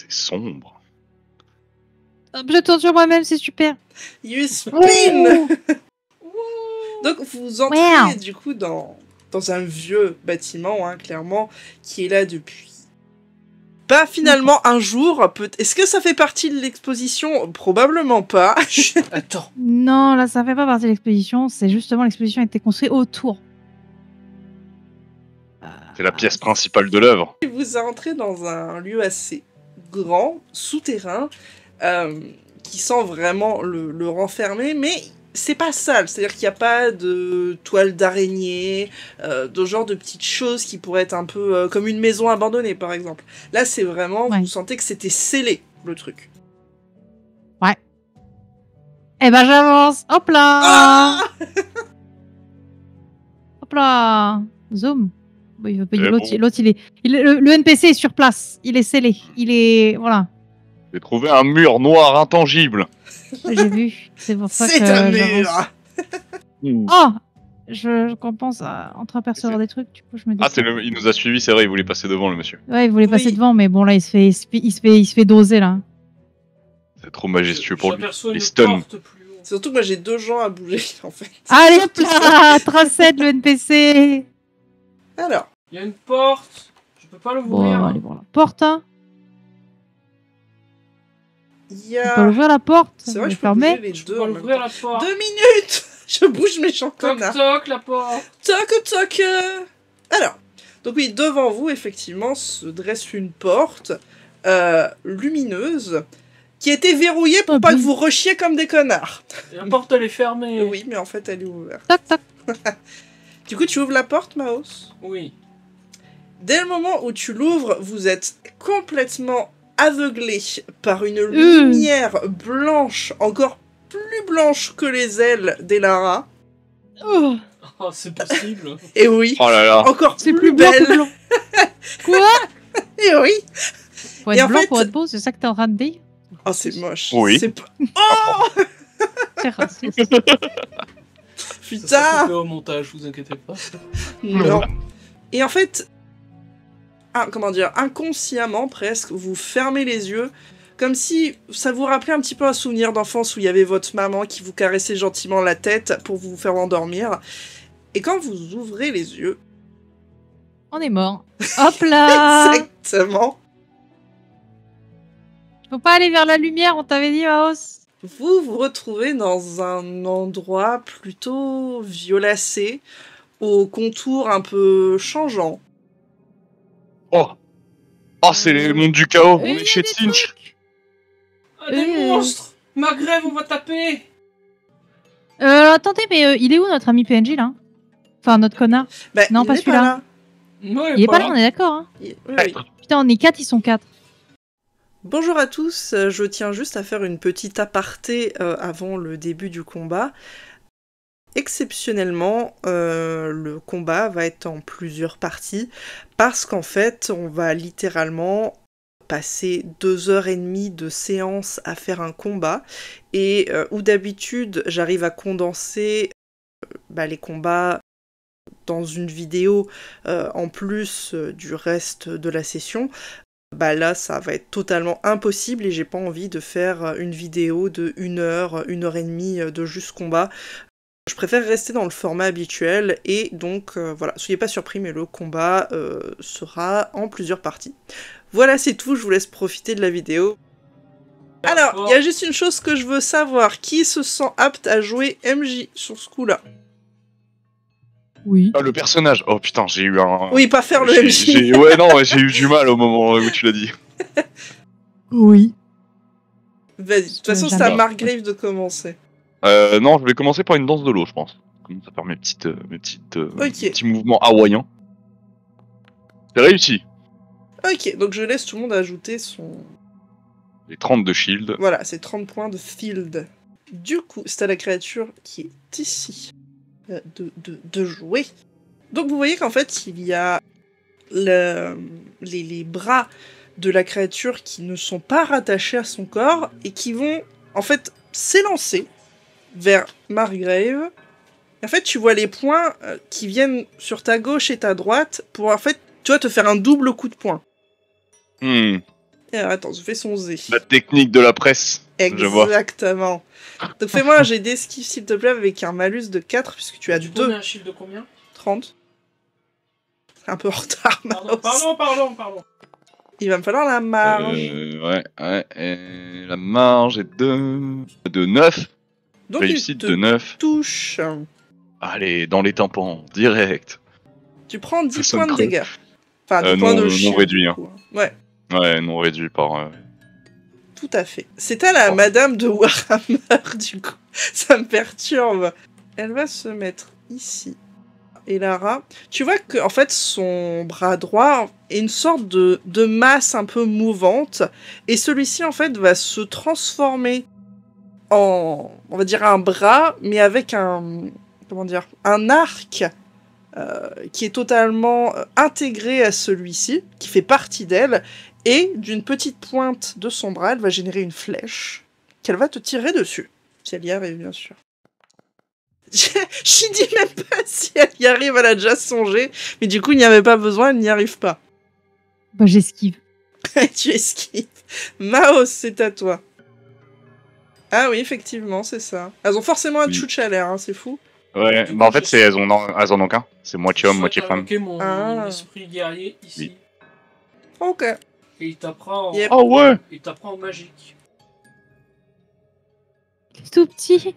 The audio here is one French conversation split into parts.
C'est sombre. Je tourne sur moi-même, c'est super. You spin. Donc vous entrez du coup dans un vieux bâtiment, hein, clairement, qui est là depuis... Pas finalement un jour. Est-ce que ça fait partie de l'exposition? Probablement pas. Attends. Non, là, ça fait pas partie de l'exposition. C'est justement l'exposition a été construite autour. C'est la pièce principale de l'œuvre. Vous entrez dans un lieu assez grand, souterrain, qui sent vraiment le renfermer, mais c'est pas sale. C'est-à-dire qu'il n'y a pas de toile d'araignée, de genre de petites choses qui pourraient être un peu comme une maison abandonnée, par exemple. Là, c'est vraiment, vous sentez que c'était scellé, le truc. Ouais. Eh ben, j'avance. Hop là. Ah Hop là. Zoom. Bon, l'autre, le NPC est sur place. Il est scellé. Il est... Voilà. J'ai trouvé un mur noir intangible. J'ai vu. C'est pour ça que... C'est un mur. Oh, je compense à entreapercevoir des trucs. Du coup, je me dis... Ah, il nous a suivis, c'est vrai, il voulait passer devant, le monsieur. Ouais, il voulait passer devant, mais bon, là, il se fait doser, là. C'est trop majestueux pour lui. Les stun. Surtout que moi, j'ai 2 gens à bouger, en fait. Allez, hop là. Tracette, le NPC. Alors. Il y a une porte. Je peux pas l'ouvrir. Bon, allez, bon, la porte, hein. Il y a... Tu peux ouvrir la porte. C'est vrai que je peux fermer. bouger les Je deux. peux ouvrir la porte. 2 minutes. Je bouge méchant Toc connard. toc la porte. Toc toc. Alors, donc oui, devant vous, effectivement, se dresse une porte lumineuse qui a été verrouillée pour pas que vous rushiez comme des connards. La porte, elle est fermée. Oui, mais en fait, elle est ouverte. Toc toc. Du coup, tu ouvres la porte, Maos? Oui. Dès le moment où tu l'ouvres, vous êtes complètement aveuglé par une lumière blanche, encore plus blanche que les ailes d'Elara. Oh, c'est possible. Et oui, oh là là. encore plus blanc belle. que blanc. Quoi? Et oui. Pour être blanc, pour être beau, c'est ça que t'es en train de dire? Oh, c'est moche. Oui. C'est pas... Oh. C'est raciste. Putain. Ça sera au montage, vous inquiétez pas. Non. Et en fait, comment dire, inconsciemment presque, vous fermez les yeux, comme si ça vous rappelait un petit peu un souvenir d'enfance où il y avait votre maman qui vous caressait gentiment la tête pour vous faire endormir. Et quand vous ouvrez les yeux... On est mort. Hop là. Exactement. Faut pas aller vers la lumière, on t'avait dit, Maos. Vous vous retrouvez dans un endroit plutôt violacé, au contour un peu changeant. Oh, c'est le monde du chaos. On est chez Tsinch. Ah, des monstres. Ma grève, on va taper. Attendez, mais il est où notre ami PNJ, là? Enfin, notre connard. Bah, non, pas celui-là. Il est pas là, on est d'accord, hein. Oui. Putain, on est 4, ils sont 4. Bonjour à tous, je tiens juste à faire une petite aparté avant le début du combat. Exceptionnellement, le combat va être en plusieurs parties, parce qu'en fait, on va littéralement passer 2h30 de séance à faire un combat, et où d'habitude, j'arrive à condenser les combats dans une vidéo en plus du reste de la session. Là, ça va être totalement impossible et j'ai pas envie de faire une vidéo de 1h, 1h30 de juste combat. Je préfère rester dans le format habituel et donc voilà, soyez pas surpris mais le combat sera en plusieurs parties. Voilà, c'est tout, je vous laisse profiter de la vidéo. Alors, il y a juste une chose que je veux savoir, qui se sent apte à jouer MJ sur ce coup-là? Oui. Ah, le personnage. Oh putain, j'ai eu un... Oui, pas faire le MJ. Ouais, non, j'ai eu du mal au moment où tu l'as dit. Oui. Vas-y, de toute façon, c'est à Margrave de commencer. Non, je vais commencer par une danse de l'eau, je pense. Comme ça faire mes petits mouvements hawaïens. C'est réussi. Ok, donc je laisse tout le monde ajouter son... Les 30 de shield. Voilà, c'est 30 points de field. Du coup, c'est à la créature qui est ici de jouer. Donc vous voyez qu'en fait, il y a les bras de la créature qui ne sont pas rattachés à son corps et qui vont, en fait, s'élancer vers Margrave. En fait, tu vois les poings qui viennent sur ta gauche et ta droite pour, en fait, tu vois, te faire un double coup de poing. Attends, je fais son Z. La technique de la presse. Je vois. Exactement. Donc fais-moi un jet d'esquive, s'il te plaît, avec un malus de 4, puisque tu as 2. un chiffre de combien? 30. C'est un peu en retard, Maos. Pardon. Il va me falloir la marge. Ouais. Et la marge est de 9. Donc Réussite de 9. Touche. Allez, dans les tympans, direct. Tu prends 10 Ça points de sonne dégâts. Enfin, 10 points de chien. Non réduit. Hein. Ouais. Ouais, non réduit par... Tout à fait. C'est à la madame de Warhammer, du coup. Ça me perturbe. Elle va se mettre ici. Et Lara, tu vois que en fait son bras droit est une sorte de masse un peu mouvante. Et celui-ci, en fait, va se transformer en, on va dire, un bras, mais avec un arc qui est totalement intégré à celui-ci, qui fait partie d'elle, et d'une petite pointe de son bras, elle va générer une flèche qu'elle va te tirer dessus. Si elle y arrive, bien sûr. Je dis même pas si elle y arrive, elle a déjà songé, mais du coup, il n'y avait pas besoin, elle n'y arrive pas. Bah, j'esquive. Tu esquives. Maos, c'est à toi. Ah oui, effectivement, c'est ça. Elles ont forcément un tchouch à l'air, hein, c'est fou. Ouais, bah en fait, elles en ont qu'un. C'est moitié homme, moitié femme. Mon esprit guerrier ici. Oui. Ok. Et il t'apprend Oh ouais. Il t'apprend en magique. C'est tout petit.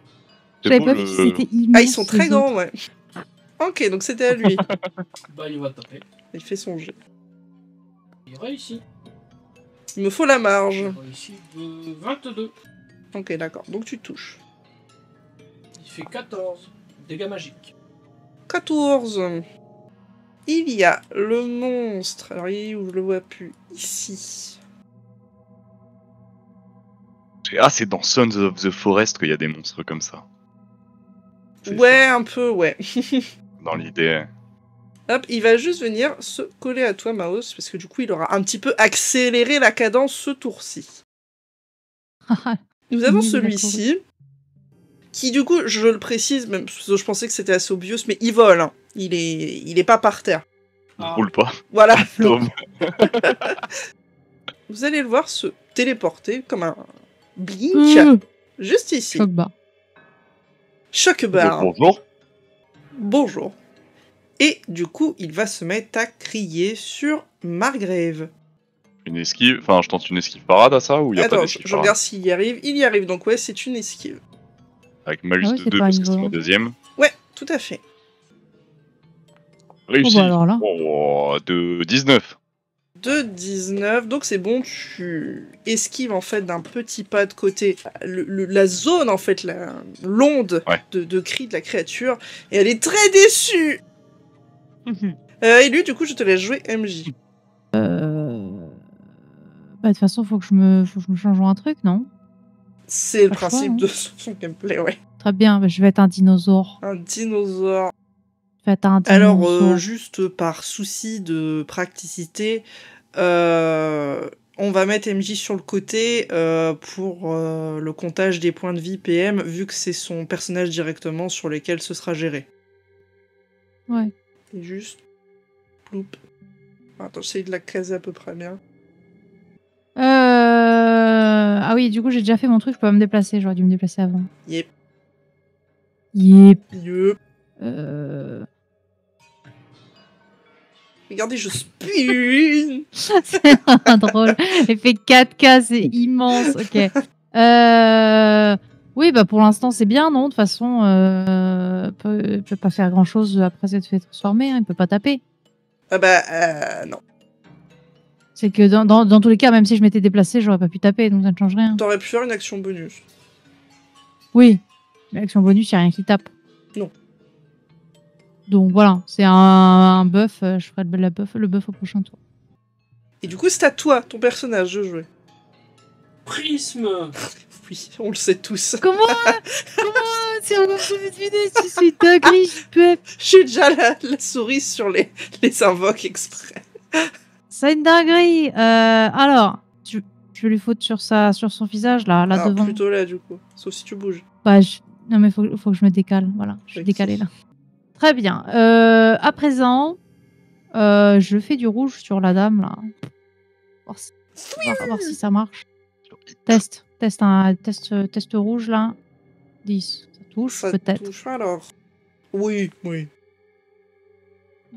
J'avais pas vu que c'était immense. Ah, ils sont très grands, ouais. Ok, donc c'était à lui. Bah, il va taper. Il fait son jet. Il réussit. Il me faut la marge. Il réussit de 22. Ok, d'accord. Donc tu touches. Il fait 14. Dégâts magiques. 14. Il y a le monstre. Alors, il est où je le vois plus. Ici. Ah, c'est dans Sons of the Forest qu'il y a des monstres comme ça. Ouais, ça. Un peu, ouais. Dans l'idée. Hop, il va juste venir se coller à toi, Maos, parce que du coup, il aura un petit peu accéléré la cadence ce tour-ci. Nous avons celui-ci, qui du coup, je le précise, même si je pensais que c'était assez obvious, mais il vole. Hein. Il est pas par terre. Il roule pas. Voilà. Vous allez le voir se téléporter comme un blink, juste ici. Choc-bar. Bonjour. Bonjour. Et du coup, il va se mettre à crier sur Margrave. Une esquive, enfin je tente une esquive parade à ça ou il y a pas d'esquive je regarde s'il y arrive. Il y arrive, donc ouais, c'est une esquive. Avec malus de 2 parce que c'est ma deuxième. Ouais, tout à fait. Réussi. Oh, bah alors là. Oh, de 19. De 19, donc c'est bon, tu esquives en fait d'un petit pas de côté la zone en fait, l'onde de cri de la créature, et elle est très déçue. Et lui, du coup, je te laisse jouer MJ. Bah, de toute façon, faut que je me change un truc, non? C'est le principe de son gameplay, ouais. Très bien, bah, je vais être un dinosaure. Un dinosaure. Je vais être un dinosaure. Alors, juste par souci de praticité, on va mettre MJ sur le côté pour le comptage des points de vie PM, vu que c'est son personnage directement sur lequel ce sera géré. Ouais. Et juste... Ploup. Attends, j'essaie de la caser à peu près bien. Ah oui, du coup, j'ai déjà fait mon truc, je peux pas me déplacer. J'aurais dû me déplacer avant. Yep. Regardez, je spin. C'est drôle. Effet 4K, c'est immense. Ok. Oui, bah pour l'instant, c'est bien, non? De toute façon, peut pas faire grand-chose après s'être fait transformer. Hein, il peut pas taper. Ah bah, non. C'est que dans tous les cas, même si je m'étais déplacé, j'aurais pas pu taper, donc ça ne change rien. T'aurais pu faire une action bonus. Oui. L'action bonus, il n'y a rien qui tape. Non. Donc voilà, c'est un buff. Je ferai le buff au prochain tour. Et du coup, c'est à toi, ton personnage, de jouer. Prisme. Oui, on le sait tous. Comment c'est encore plus vite, tu suis dinguerie, je J'ai déjà la souris sur les invoques exprès. C'est une dinguerie. Alors, je vais lui foutre sur son visage, là devant. Plutôt là, du coup. Sauf si tu bouges. Bah, non, mais faut que je me décale. Voilà, je suis décalée là. Très bien. À présent, je fais du rouge sur la dame, là. On va voir si ça marche. Test rouge là. 10. Ça touche peut-être. Touche alors. Oui.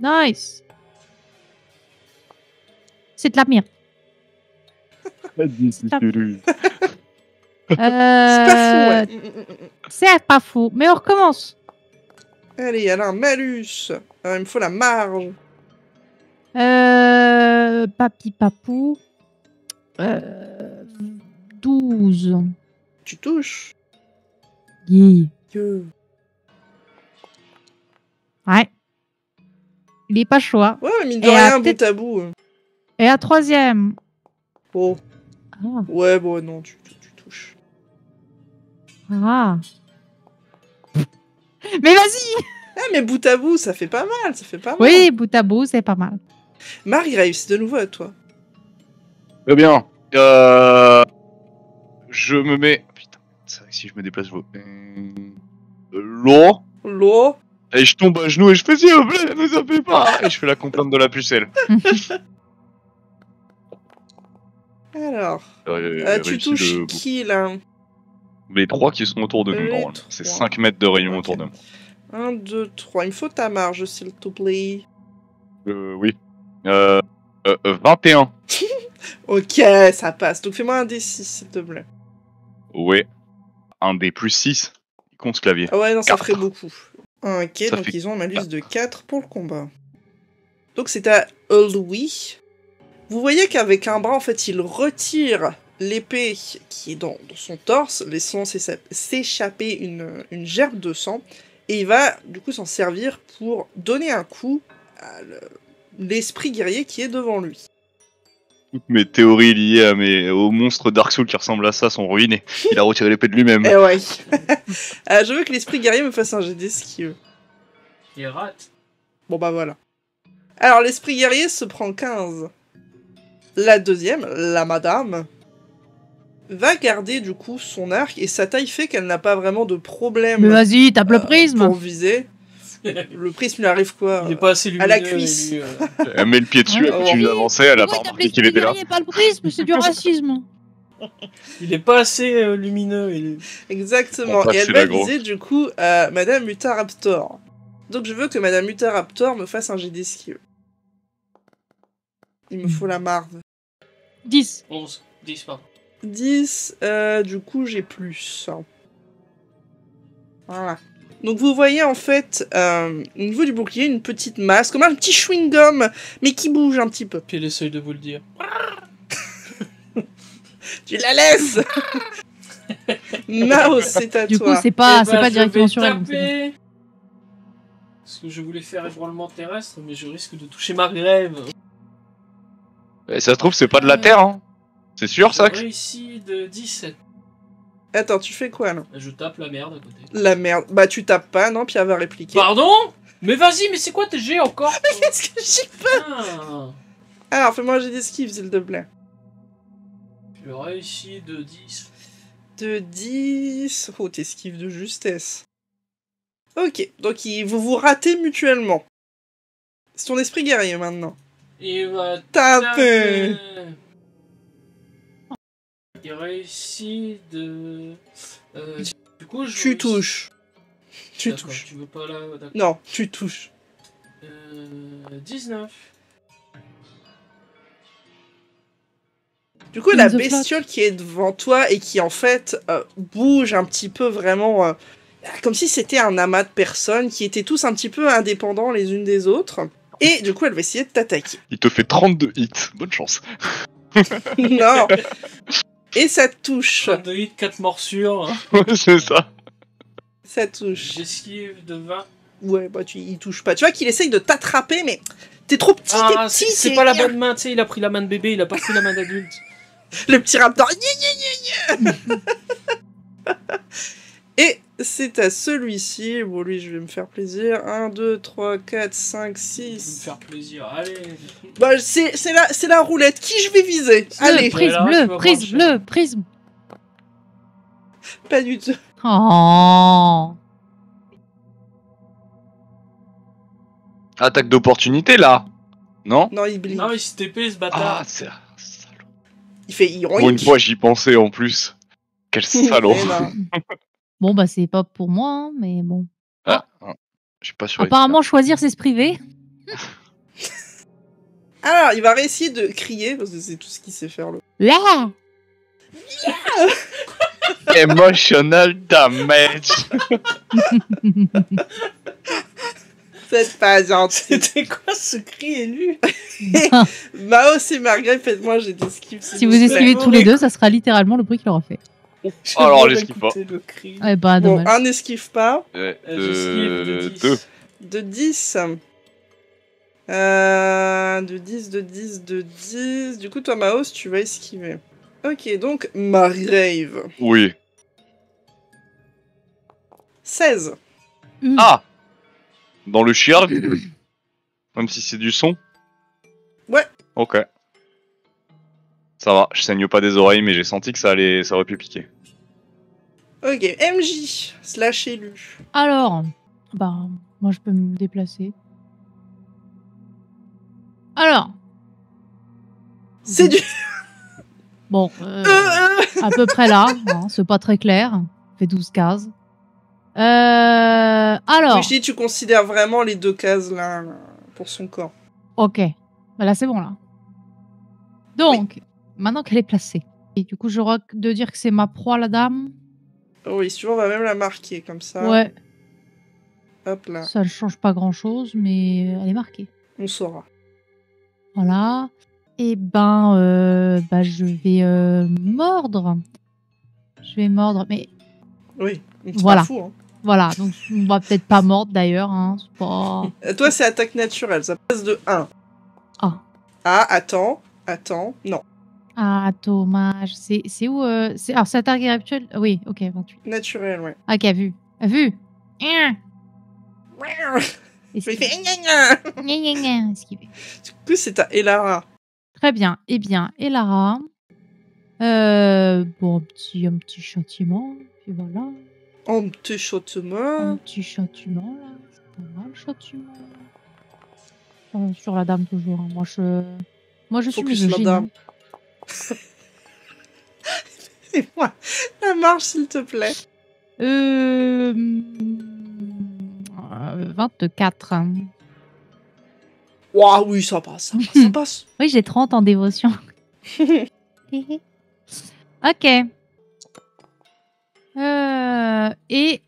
Nice. C'est de la merde. C'est pas fou, ouais. C'est pas fou, mais on recommence. Allez, alors, malus. Il me faut la marge. Papi papou. 12. Tu touches. Yeah. Que... Ouais. Il est pas chaud. Hein. Ouais, mine de rien, bout à bout. Et à 3e. Oh. Ah. Ouais, bon, non, tu touches. Ah. Mais vas-y. Ah, mais bout à bout, ça fait pas mal, Oui, bout à bout, c'est pas mal. Margrave, c'est de nouveau à toi. Très bien. Je me mets... Putain, c'est vrai que si je me déplace, je vois... L'eau. Et je tombe à genoux et je fais s'il vous plaît, ne tapez pas. Et je fais la complainte de la pucelle. Alors, tu touches qui là? Les 3 qui sont autour de nous, normalement. C'est 5 mètres de rayon autour de nous. 1, 2, 3. Il me faut ta marge, s'il te plaît. Oui. 21. Ok, ça passe. Donc fais-moi un D6, s'il te plaît. Ouais. Un D plus 6. Il compte ce clavier. Ah ouais, non, ça 4. ferait beaucoup. Ok, Ça donc fait ils ont un malus de 4 pour le combat. Donc c'est à Louis. Vous voyez qu'avec un bras, en fait, il retire l'épée qui est dans son torse, laissant s'échapper une gerbe de sang, et il va du coup s'en servir pour donner un coup à l'esprit guerrier qui est devant lui. Toutes mes théories liées aux monstres Dark Souls qui ressemblent à ça sont ruinées. Il a retiré l'épée de lui-même. Eh ouais. Je veux que l'esprit guerrier me fasse un jet d'esquive. Il rate. Bon bah voilà. Alors l'esprit guerrier se prend 15. La deuxième, la madame, va garder du coup son arc et sa taille fait qu'elle n'a pas vraiment de problème. Mais vas-y, tape le prisme. Pour viser. Le prisme lui arrive quoi? Il est pas assez lumineux. À la cuisse. Lui, Elle met le pied dessus, elle continue d'avancer, elle a pas remarqué qu'il était là. Pas le prisme, c'est du racisme. Il est pas assez lumineux. Exactement. Bon, et elle va viser du coup Madame Mutaraptor. Donc je veux que Madame Mutaraptor me fasse un jet d'esquive. Il me faut la marve. 10. 11. 10, pardon. 10, du coup j'ai plus. Voilà. Donc vous voyez en fait, au niveau du bouclier, une petite masse, comme un petit chewing-gum, mais qui bouge un petit peu. Puis elle essaye de vous le dire. Tu la laisses. Nao, c'est à du toi. coup, c'est pas directement sur elle. Parce que je voulais faire ébranlement terrestre, mais je risque de toucher ma grève. Et ça se trouve, c'est pas de la terre, hein. C'est sûr, ça? J'ai réussi de 17. Attends, tu fais quoi, là? Je tape la merde à côté. La merde. Bah, tu tapes pas, non? Pierre va répliquer. Pardon? Mais vas-y, mais c'est quoi tes jets encore? Mais qu'est-ce que j'y peux? Alors, fais-moi un jet d'esquive, s'il te plaît. Je réussis de 10. De 10... Oh, t'esquives de justesse. Ok, donc vous vous ratez mutuellement. C'est ton esprit guerrier, maintenant. Il va taper. Il réussit de... du coup, tu touches. Tu touches. Tu veux pas là? Non, tu touches. 19. Du coup, la bestiole qui est devant toi et qui en fait bouge un petit peu vraiment comme si c'était un amas de personnes qui étaient tous un petit peu indépendants les unes des autres. Et du coup, elle va essayer de t'attaquer. Il te fait 32 hits. Bonne chance. Non. Et ça touche. 32 hits, 4 morsures. Ouais, c'est ça. Ça touche. J'esquive de 20. Ouais, bah il touche pas. Tu vois qu'il essaye de t'attraper, mais t'es trop petit, t'es petit. C'est pas la bonne main, tu sais, il a pris la main de bébé, il a pas pris la main d'adulte. Le petit raptor. Et c'est à celui-ci. Bon, lui, je vais me faire plaisir. 1, 2, 3, 4, 5, 6. Me faire plaisir, allez. Bah, c'est la roulette. Qui je vais viser? Allez. Prisme. Pas du tout. Oh. Attaque d'opportunité, là. Non? Non, il blink. Non, il s'est TP, ce bâtard. Ah, c'est un salaud. Il fait yoink. Pour une fois, j'y pensais en plus. Quel salaud. Bon, bah, c'est pas pour moi, hein, mais bon. Ah, je suis pas sûr. Apparemment, choisir, c'est se priver. Alors, il va réessayer de crier, parce que c'est tout ce qu'il sait faire. Yeah. Emotional damage. Faites pas gentil. C'était quoi ce cri élu? Maos et Margaret, faites-moi, j'ai des esquives. Si vous esquivez tous les deux, ça sera littéralement le bruit qu'il aura fait. Alors, l'esquive pas. Le cri. Ouais, bah, Bon, dommage. un n'esquive pas. J'esquive de 10. 2. De 10. De 10. Du coup, toi, Maos, tu vas esquiver. Ok, donc, Margrave. Oui. 16. Ah. Dans le shield. Même si c'est du son. Ouais. Ok. Ça va, je saigne pas des oreilles, mais j'ai senti que ça aurait pu piquer. Ok, MJ, / élu. Alors, bah, moi, je peux me déplacer. Alors. C'est du... Bon, à peu près là, hein, c'est pas très clair. Fait 12 cases. Alors. Oui, je dis, tu considères vraiment les 2 cases là pour son corps. Ok. Bah là, c'est bon, là. Donc, maintenant qu'elle est placée. Et du coup, j'aurai de dire que c'est ma proie, la dame. Oh oui, si tu veux, on va même la marquer comme ça. Ouais. Hop là, Ça ne change pas grand-chose, mais elle est marquée. on saura. Voilà. Et ben, je vais mordre. Je vais mordre, mais Oui, c'est Voilà. pas fou. Hein. voilà. Donc, on va peut-être pas mordre d'ailleurs. Hein. C'est pas... Toi, c'est attaque naturelle, ça passe de 1. Ah. Ah, attends, non. Ah, dommage. C'est où alors, c'est attaque actuelle. Oui, ok, 28. Naturel, ouais. Ok, vu. Vu. Il fait gna gna. Esquiver. Du coup, c'est ta Elara. Très bien. Eh bien, Elara. Bon, un petit châtiment. Puis voilà. En petit châtiment. Un petit châtiment, là. C'est pas mal, le châtiment. Sur la dame, toujours. Hein. Moi, je suis Focus la misogyne. dame. Et moi, la marche, s'il te plaît. 24. Waouh, oui, ça passe. Oui, j'ai 30 en dévotion. Ok. Et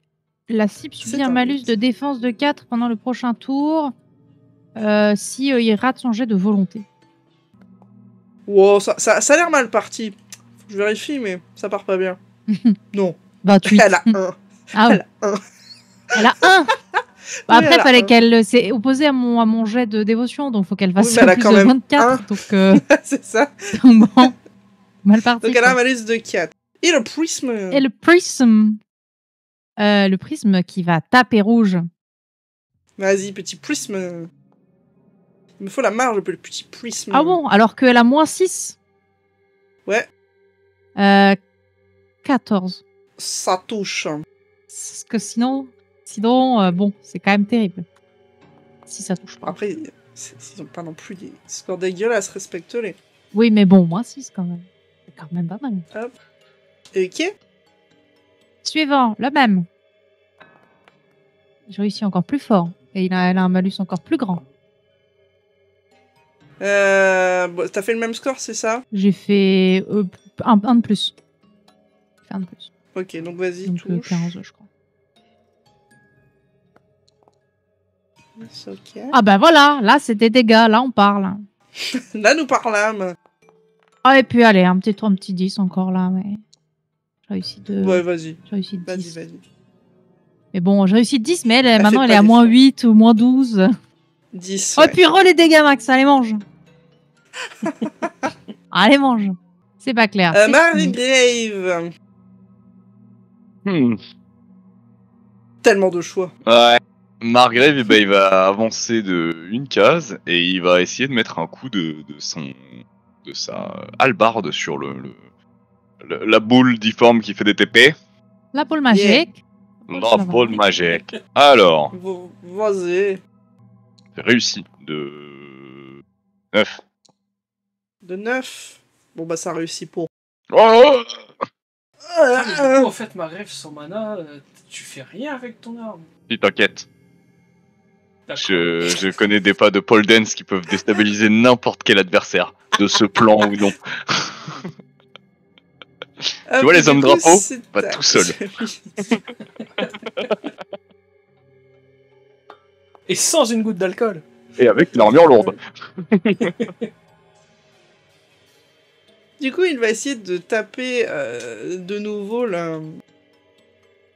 la cible subit un malus de défense de 4 pendant le prochain tour si il rate son jet de volonté. Wow, ça a l'air mal parti. Faut que je vérifie, mais ça part pas bien. Non. 28. Elle a 1. Ah ouais. Elle a 1. Bah, Oui, après, elle a fallait 1. qu'elle s'est opposée à mon jet de dévotion, donc faut qu'elle fasse Oui, mais elle a plus quand de même 24. Donc, C'est ça. donc bon, mal parti. Donc elle a un quoi. malus de 4. Et le prisme. Et le prisme. Le prisme qui va taper rouge. Vas-y, petit prisme. Il me faut la marge pour le petit prisme. Ah bon, alors qu'elle a moins 6. Ouais. 14. Ça touche. Parce que sinon bon, c'est quand même terrible. Si ça touche pas. Après, ils ont pas non plus des scores dégueulasses, respecte-les. Oui, mais bon, moins 6 quand même. C'est quand même pas mal. Ok. Suivant, le même. Je réussis encore plus fort. Et elle a un malus encore plus grand. Bon, t'as fait le même score, c'est ça? J'ai fait un de plus. J'ai fait un de plus. Ok, donc vas-y, Donc touche. 15, je crois. C'est ok. Ah bah voilà, là c'est des dégâts, là on parle. Là, nous parlâmes. Ah et puis allez, un petit 10 encore là, mais... J'ai réussi de... Ouais, vas-y. J'ai réussi de 10. Vas-y. Mais bon, j'ai réussi de 10, mais Elle maintenant fait elle pas est à moins d'effort. 8 ou moins 12. 10. Oh, Ouais. et puis les dégâts, Max, allez, mange. Allez, mange. C'est pas clair. c'est fini. Margrave. Tellement de choix. Ouais. Margrave, ben, il va avancer de une case et il va essayer de mettre un coup de sa hallebarde sur la boule difforme qui fait des TP. La boule magique. La boule magique. Alors, Vas-y. réussi de 9. De 9. Bon bah ça réussit pour. Oh Ah, mais du coup, en fait, Margrave sans mana, tu fais rien avec ton arme. Si, t'inquiète. D'accord. Je connais des pas de pole dance qui peuvent déstabiliser n'importe quel adversaire, de ce plan ou non. Ah, vois puis les hommes du coup, drapeaux c'est Pas ta- tout seul. Et sans une goutte d'alcool. Et avec une armure lourde. Du coup, il va essayer de taper de nouveau la.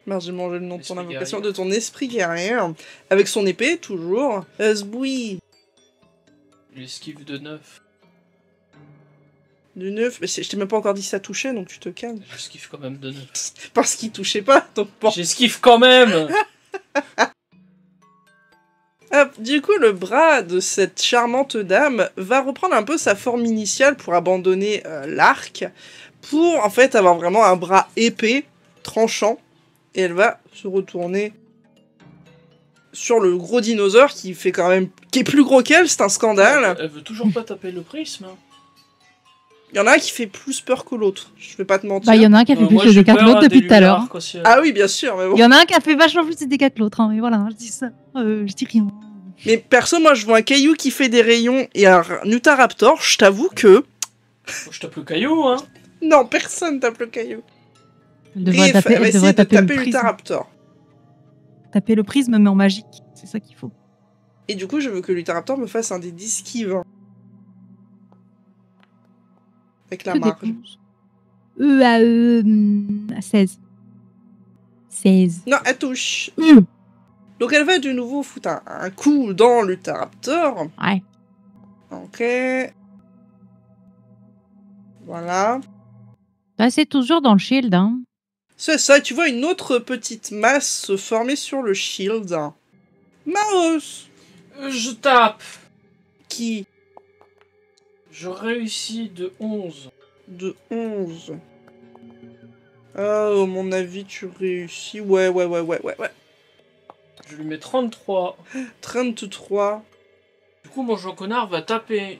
Merde, j'ai mangé le nom de ton Esprit invocation, guerrier. de ton esprit guerrier, avec son épée, toujours. Zboui, L'esquive de 9. du 9, mais je t'ai même pas encore dit ça touchait, donc tu te calmes. J'esquive quand même de 9. Parce qu'il touchait pas, donc bon. J'esquive quand même. Hop, du coup, le bras de cette charmante dame va reprendre un peu sa forme initiale pour abandonner l'arc, pour en fait avoir vraiment un bras épais, tranchant, et elle va se retourner sur le gros dinosaure qui fait quand même, qui est plus gros qu'elle, c'est un scandale. Elle veut toujours pas taper le prisme. Hein. Il y en a un qui fait plus peur que l'autre, je vais pas te mentir. Bah, il y en a un qui a fait plus Moi, de j'ai dégâts que peur l'autre à depuis tout à l'heure. Delulark. Ah oui, bien sûr, mais bon. Il y en a un qui a fait vachement plus de dégâts que l'autre, hein, mais voilà, je dis ça. Je dis rien. Mais perso, moi, je vois un caillou qui fait des rayons et un Utahraptor, je t'avoue que... Je tape le caillou, hein. Non, personne tape le caillou. Elle devrait Griff, taper, elle va elle devrait essayer de taper le taper prisme. l'Utahraptor. Taper le prisme, mais en magique. C'est ça qu'il faut. Et du coup, je veux que l'Utahraptor me fasse un des 10 esquives. Avec la Que des marge. 11. À 16. 16. Non, elle touche. Donc elle va de nouveau foutre un coup dans l'Utahraptor. Ouais. Ok. Voilà. Bah, c'est toujours dans le shield, hein. C'est ça, tu vois une autre petite masse se former sur le shield. Maos. Je tape. Qui Je réussis de 11. de 11. Oh, à mon avis, tu réussis. Ouais. Je lui mets 33. 33. Du coup, mon Jean Connard va taper.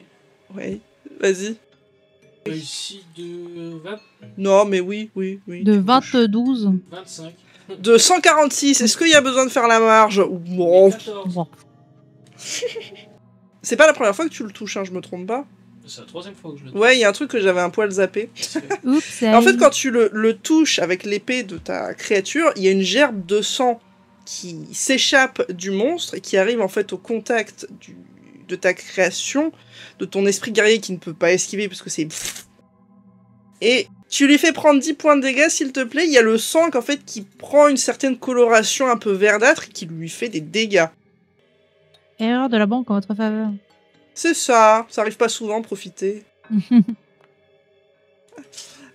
Ouais. Vas-y. Réussi de 20... Non, mais oui. De tu touches. 22. 25. De 146. Est-ce qu'il y a besoin de faire la marge? Bon. 14. Bon. C'est pas la première fois que tu le touches, hein, je me trompe pas. C'est la troisième fois que je le Ouais, il y a un truc que j'avais un poil zappé. Oups. En fait, quand tu le touches avec l'épée de ta créature, il y a une gerbe de sang qui s'échappe du monstre et qui arrive en fait au contact de ta création, de ton esprit guerrier qui ne peut pas esquiver parce que c'est... Et tu lui fais prendre 10 points de dégâts, s'il te plaît. Il y a le sang en fait, qui prend une certaine coloration un peu verdâtre et qui lui fait des dégâts. Erreur de la banque en votre faveur. C'est ça arrive pas souvent, profitez.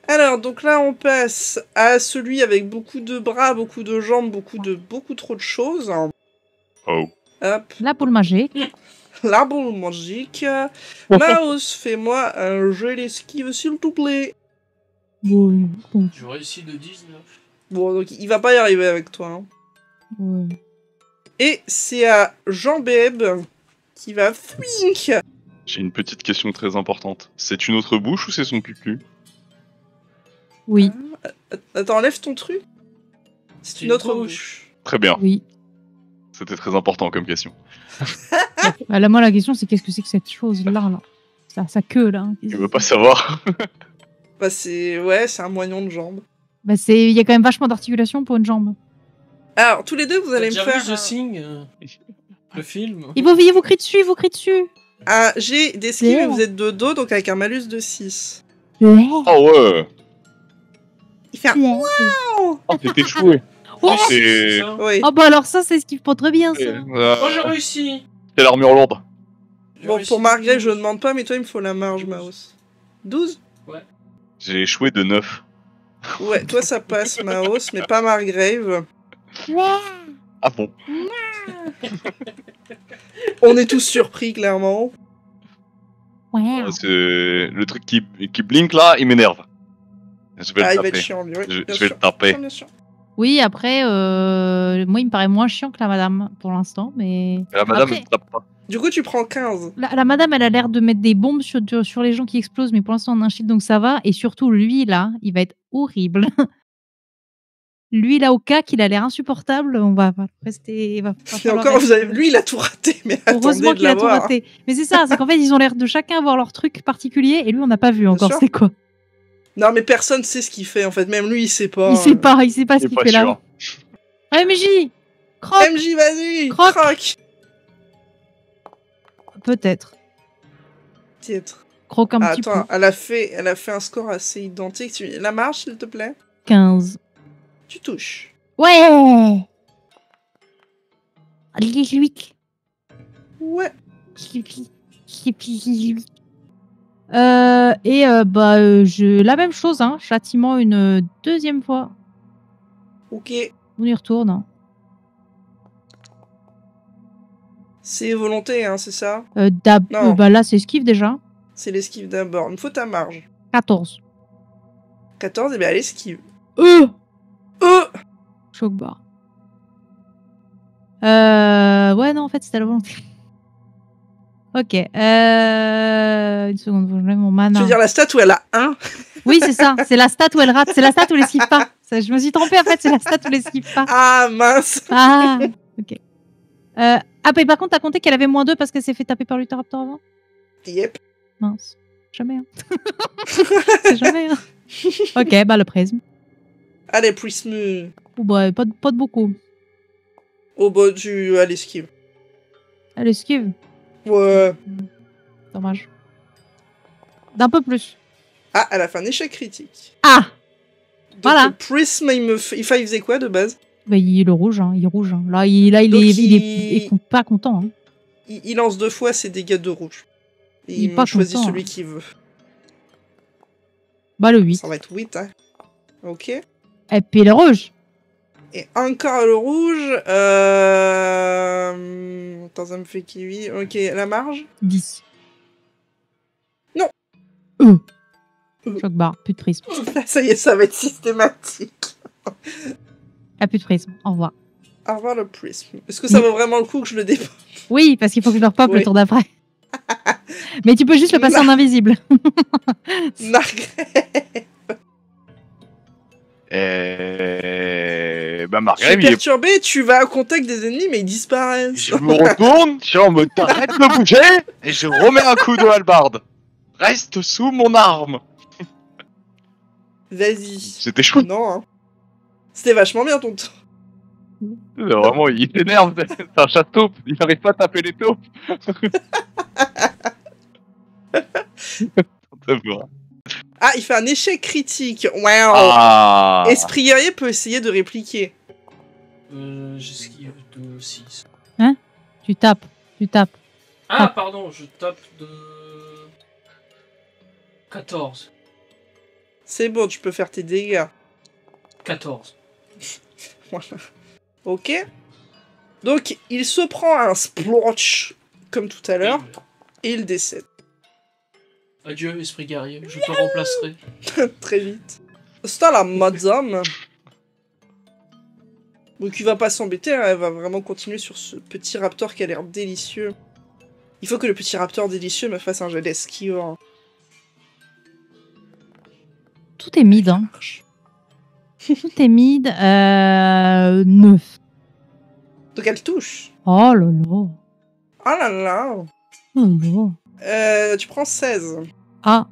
Alors, donc là, on passe à celui avec beaucoup de bras, beaucoup de jambes, beaucoup trop de choses. Oh. Hop, La boule magique. la boule magique. Mouse, fais-moi un jet d'esquive, s'il te plaît. Ouais. Je réussis de 19. Bon, donc il va pas y arriver avec toi. Hein. Ouais. Et c'est à Jean-Beb qui va fouink. J'ai une petite question très importante. C'est une autre bouche ou c'est son cucu? Oui. Attends, enlève ton truc. C'est une autre bouche. Très bien. Oui. C'était très important comme question. Bah, là, moi, la question, c'est qu'est-ce que c'est que cette chose-là, là sa queue, là. Hein. Je veux pas savoir. Bah c'est... Ouais, c'est un moignon de jambe. Bah, il y a quand même vachement d'articulation pour une jambe. Alors, tous les deux, vous allez me T'as faire... déjà vu The Thing, le film? Il vous crie dessus, il vous crie dessus. un jet d'esquive et Ouais. vous êtes de dos, donc avec un malus de 6. Oh ouais. Il fait un... Oh, t'es échoué. Oh, c'est... Ça. Oui. oh, bah alors ça, c'est ce qui pas très bien, ça. Oh, j'ai réussi. C'est l'armure lourde. J'ai Bon, réussi pour de Margaret, 12. je ne demande pas, mais toi, il me faut la marge, 12. Maos. 12? J'ai échoué de 9. Ouais, toi, ça passe, Maos, mais pas Margrave. Ah bon? On est tous surpris, clairement. Ouais. Parce que le truc qui blink là, il m'énerve. Je vais Ah, le il va être taper. chiant, lui. Oui, Je bien vais sûr. le taper. Bien sûr. Oui, après, moi, il me paraît moins chiant que la madame pour l'instant, mais. La madame Après, ne tape pas. Du coup, tu prends 15. la madame, elle a l'air de mettre des bombes sur les gens qui explosent, mais pour l'instant, on a un shield, donc ça va. Et surtout, lui, là, il va être horrible. Lui, là, au cas qu'il a l'air insupportable, on va rester. Va Et falloir encore, rester- lui, il a tout raté, mais Heureusement attendez de qu'il a tout l'avoir. raté. Mais c'est ça, c'est qu'en fait, ils ont l'air de chacun avoir leur truc particulier, et lui, on n'a pas vu encore sûr. c'est quoi. Non, mais personne sait ce qu'il fait, en fait. Même lui, il sait pas. Il sait pas ce C'est qu'il pas fait là. sûr. MJ Croc MJ, vas-y. Croc. Croc. Peut-être. Titre. Croc un Ah, petit attends, peu. elle a fait un score assez identique. La marche, s'il te plaît. 15. Tu touches. Ouais 18. Ouais. La même chose, hein, châtiment une deuxième fois. Ok. On y retourne. Hein. C'est volonté, hein, c'est ça? Là, Non. c'est esquive déjà. C'est l'esquive d'abord. Il me faut ta marge. 14. 14, et bien elle esquive. Choc barre. Ouais, non, en fait, c'était la volonté. Ok. Une seconde, faut que je mette mon mana. Tu veux dire la stat où elle a 1? Oui, c'est ça. C'est la stat où elle rate. C'est la stat où elle esquive pas. Je me suis trompée, en fait, c'est la stat où elle esquive pas. Ah, mince. Ah, ok. Ah, mais par contre, t'as compté qu'elle avait -2 parce qu'elle s'est fait taper par l'Uteraptor avant? Yep. Mince. Jamais, hein. C'est jamais, hein. Ok, bah le prisme. Allez, prisme. Ou bah, pas de beaucoup. Oh, bah, tu... Elle esquive. Elle esquive. Ouais. Dommage. D'un peu plus. Ah, elle a fait un échec critique. Ah! Donc, Voilà. le prisme, il faisait quoi, de base? Bah, il est le rouge, hein. Il est rouge. Hein. Là, il Donc, est pas content. Hein. Il lance 2 fois ses dégâts de rouge. Et Il est il pas choisit content, celui hein. qu'il veut. Bah, le 8. Ça va être 8, hein. Ok. Et puis le rouge. Et encore le rouge. Attends, ça me fait kiwi. Ok, la marge? 10. Non. Choc barre, plus de prisme. Ça y est, ça va être systématique. Ah, plus de prisme. Au revoir. Au revoir le prisme. Est-ce que ça vaut vraiment le coup que je le dépose? Oui, parce qu'il faut que je le repop Oui. le tour d'après. Mais tu peux juste le passer en invisible. Margrave. Bah, Je suis Margrave, il est... perturbé, tu vas au contact des ennemis, mais ils disparaissent. Je me retourne, je suis en mode t'arrêtes de bouger, et je remets un coup de hallebarde. Reste sous mon arme. Vas-y. C'était chaud. Non, hein. C'était vachement bien ton tour. Vraiment, il s'énerve, c'est un chat taupe, il n'arrive pas à taper les taupes. Ah, il fait un échec critique. Wow. Ah. Esprit guerrier peut essayer de répliquer. J'esquive de 6. Tu tapes. Ah, pardon, je tape de 14. C'est bon, tu peux faire tes dégâts. 14. Voilà. Ok. Donc, il se prend un splotch, comme tout à l'heure, et il décède. Adieu, esprit guerrier, je te remplacerai. Très vite. C'est la madame. Donc, il va pas s'embêter, hein, elle va vraiment continuer sur ce petit raptor qui a l'air délicieux. Il faut que le petit raptor délicieux me fasse un jet d'esquive. Hein. Tout est mid, hein. Tout est mid. 9. Donc, elle touche. Oh là là. Oh là là. Oh là là. Tu prends 16. Ah.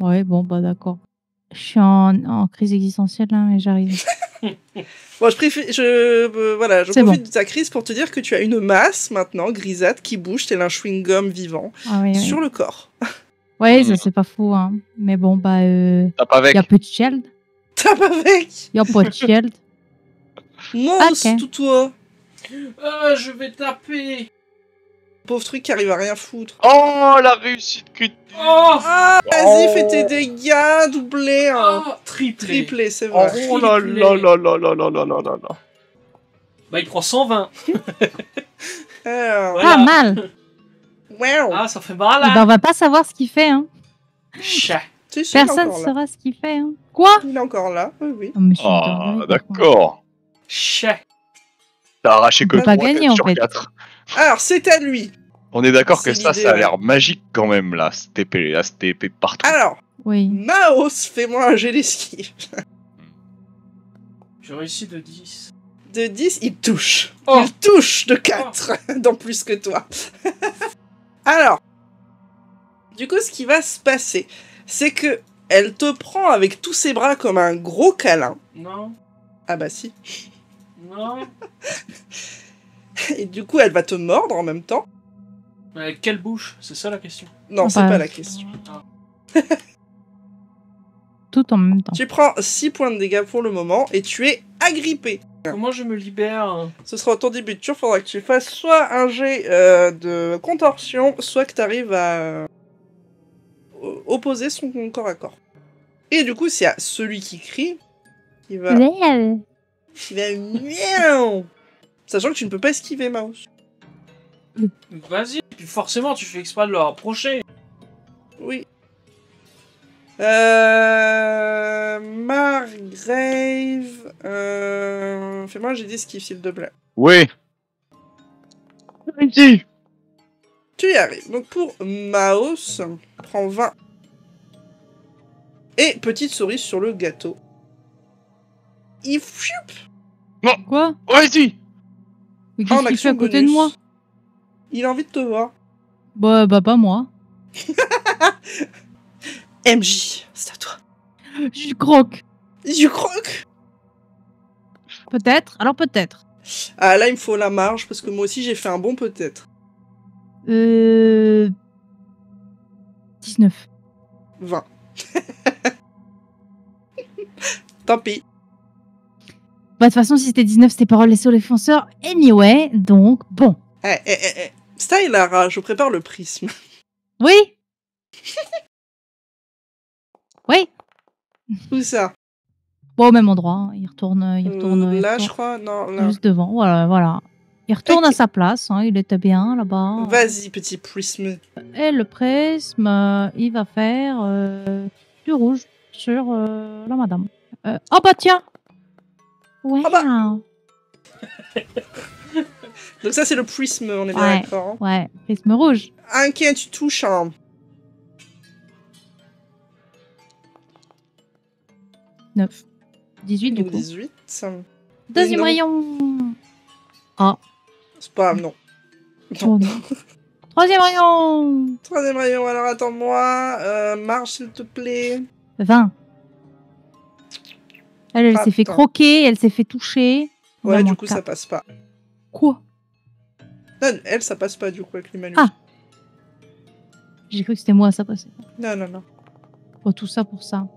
Ouais, bon, bah d'accord. Je suis en crise existentielle, là, mais j'arrive. Bon, je C'est profite bon. de ta crise pour te dire que tu as une masse maintenant, grisâtre, qui bouge tel un chewing-gum vivant Ah oui, oui. sur le corps. Ouais, ça c'est pas fou, hein. Mais bon, bah, Tape avec. y a peu de shield. Tape avec. Y a pas de shield. Monstre, Ok. tout toi. Ah, je vais taper. Pauvre truc qui arrive à rien foutre. Oh, la réussite critique. Oh, Ah, vas-y, fais tes dégâts, doublé. Hein. ah, triplé. Triplé, c'est vrai. Oh là là là là là là là là là là. Bah, il prend 120. Alors, Voilà. Pas mal. wow. Ah, ça fait mal, Eh ben, là. on va pas savoir ce qu'il fait, hein. Chat. Si, si, il est Personne encore là. saura ce qu'il fait, hein. Quoi? Il est encore là, oui, oui. Oh, mais je suis Ah, dingue, d'accord. Chais. T'as arraché que peut pas 3 gagner, en sur fait. 4. Alors, c'est à lui. On est d'accord que C'est ça l'idée, a ouais. l'air magique quand même, là, cette épée partout. Alors, Oui. Maos, fais-moi un jet d'esquive. J'ai réussi de 10. De 10, il touche. Oh. Il touche de 4, dans plus que toi. Alors, du coup, ce qui va se passer, c'est que elle te prend avec tous ses bras comme un gros câlin. Non. Ah bah si. Non. Et du coup, elle va te mordre en même temps. Mais avec quelle bouche? C'est ça la question. Non, Ah c'est bah, pas la question. Ah. Tout en même temps. Tu prends 6 points de dégâts pour le moment et tu es agrippé. Comment je me libère? Ce sera au ton début de tour, faudra que tu fasses soit un jet de contorsion, soit que tu arrives à opposer son corps à corps. Et du coup, c'est à celui qui crie qui va... Réel. qui va... miaou. Sachant que tu ne peux pas esquiver, Mouse. Vas-y. Puis forcément, tu fais exprès de le rapprocher. Oui. Margrave... Fais-moi un jet d'esquive, s'il te plaît. Oui. Ici. Tu y arrives. Donc pour Maos, prends 20. Et petite cerise sur le gâteau. Il fiup Quoi? Ouais, ici. Mais en qu'est-ce qu'il fait action à côté bonus. de moi? Il a envie de te voir. Bah, pas moi. MJ, c'est à toi. Je croque. Je croque. Peut-être. Alors peut-être. Ah là, il me faut la marge parce que moi aussi j'ai fait un bon peut-être. 19. 20. Tant pis. Bah, de toute façon, si c'était 19, c'était pas laissé aux défenseurs. Anyway, donc, bon. Style Lara, je prépare le prisme. Oui. Oui. Où ça? Bon, au même endroit. Hein. Il retourne. Il Là, je retourne crois. Non, là. juste devant. Voilà. Il retourne Ok. à sa place. Hein. Il était bien là-bas. Vas-y, petit prisme. Et le prisme, il va faire du rouge sur la madame. Oh bah tiens. Ouais. Ah bah. Donc ça, c'est le prisme, on est bien Ouais. d'accord. Hein. Ouais, prisme rouge. Ok, tu touches un. 9. 18 du Donc coup. 18. Deuxième Non. rayon. Ah. C'est pas... Non. Oh, non. Troisième rayon. Troisième rayon, alors attends-moi. Marche, s'il te plaît. 20. Elle Ah, s'est fait putain. croquer, elle s'est fait toucher. Ouais, Vraiment du coup, ça quatre. passe pas. Quoi? Non, elle, ça passe pas, du coup, avec l'humanus. Ah. J'ai cru que c'était moi, ça passait. Non. Oh, tout ça pour ça.